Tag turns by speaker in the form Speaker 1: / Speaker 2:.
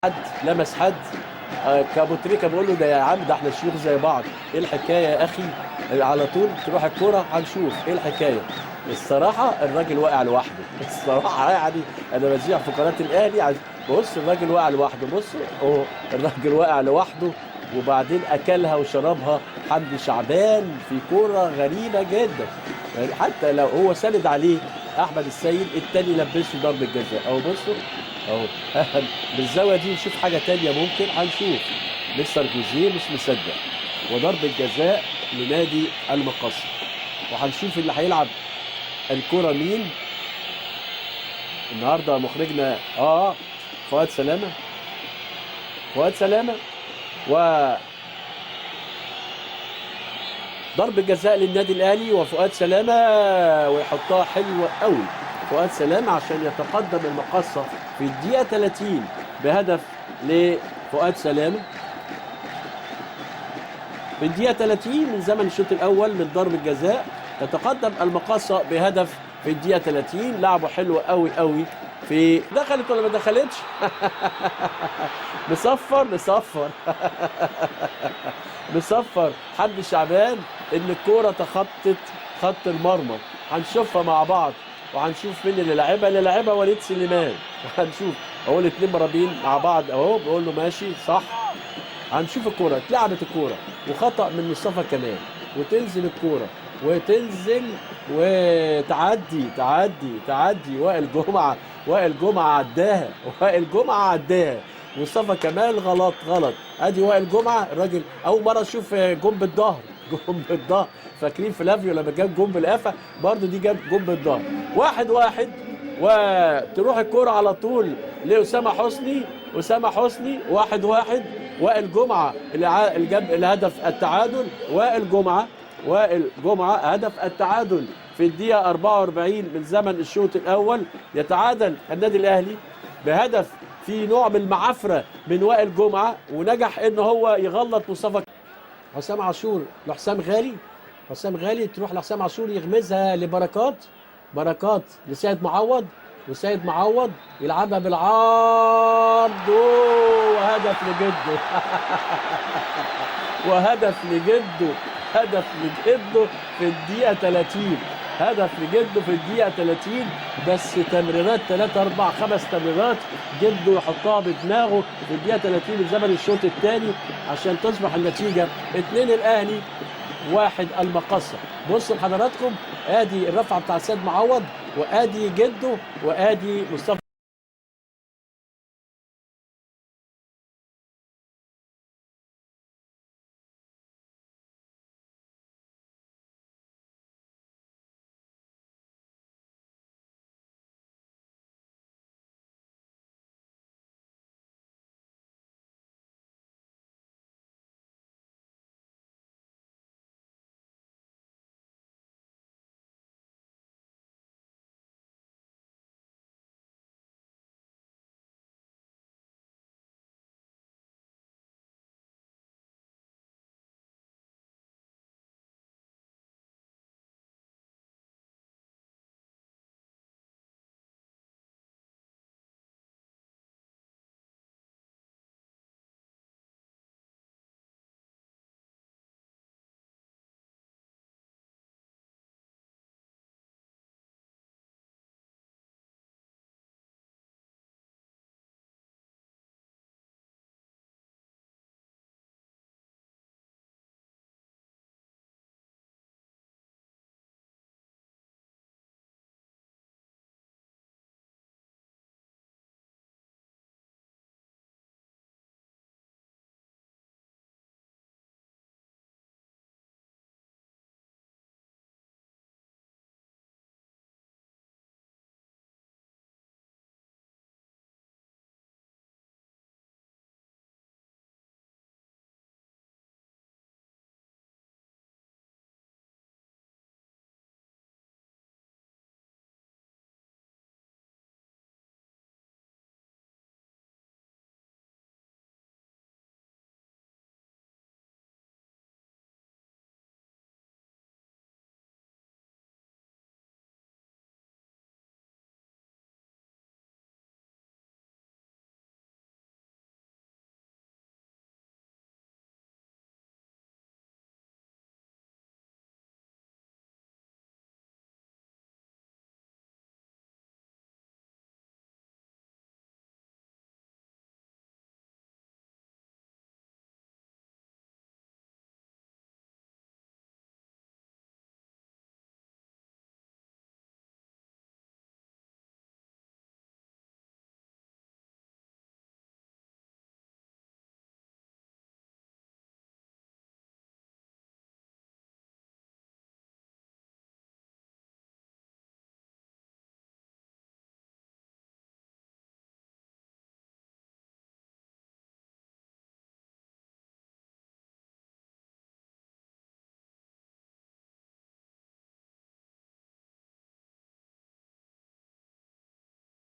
Speaker 1: حد لمس حد. كابو تريكه بيقول له ده يا عم ده احنا شيوخ زي بعض، ايه الحكايه يا اخي؟ على طول تروح الكوره هنشوف ايه الحكايه. الصراحه الراجل واقع لوحده الصراحه يعني انا بذيع في قناه الاهلي بص الراجل واقع لوحده، بص اهو الراجل واقع لوحده. وبعدين اكلها وشربها حمدي شعبان في كوره غريبه جدا، يعني حتى لو هو ساند عليه احمد السيد التاني لبسه ضربه جزاء اهو بصوا اهو. بالزاويه دي نشوف حاجه تانيه ممكن هنشوف. مستر جوزيه مش مصدق، وضربه جزاء لنادي المقصه، وهنشوف اللي هيلعب الكره مين النهارده. مخرجنا فؤاد سلامه، فؤاد سلامه، و ضرب جزاء للنادي الاهلي وفؤاد سلامه، ويحطها حلوه قوي فؤاد سلامه عشان يتقدم المقصه في الدقيقه 30 بهدف لفؤاد سلامه. في الدقيقه 30 من زمن الشوط الاول من ضرب الجزاء تتقدم المقصه بهدف في الدقيقه 30. لعبه حلو قوي قوي. في دخلت ولا ما دخلتش؟ نصفر نصفر حمدي شعبان ان الكوره تخطت خط المرمى. هنشوفها مع بعض وهنشوف مين اللي لعبها وليد سليمان. هنشوف اهو الاثنين مرابين مع بعض اهو، بيقول له ماشي صح. هنشوف الكوره اتلعبت الكوره وخطا من مصطفى كمال، وتنزل الكوره وتنزل وتعدي وائل جمعه عداها مصطفى كمال غلط. ادي وائل جمعه الراجل اول مره اشوف جون بالظهر فاكرين فلافيو لما جاب جون بالقفا برضه دي جاب جون بالظهر. 1-1 وتروح الكوره على طول لاسامه حسني 1-1. وائل جمعه اللي جاب الهدف التعادل. وائل جمعه هدف التعادل في الدقيقه 44 من زمن الشوط الاول. يتعادل النادي الاهلي بهدف في نوع من المعافره من وائل جمعه، ونجح ان هو يغلط مصطفى. حسام عاشور لحسام غالي تروح لحسام عاشور يغمزها بركات لسيد معوض، وسيد معوض يلعبها بالعرض وهدف لجده هدف لجده في الدقيقة 30. بس تمريرات 3 4 5 تمريرات جده يحطها بدماغه في الدقيقة 30 من زمن الشوط الثاني عشان تصبح النتيجة 2 الأهلي 1 المقصة. بصوا لحضراتكم ادي الرفعة بتاع سيد معوض، وادي جده، وادي مصطفى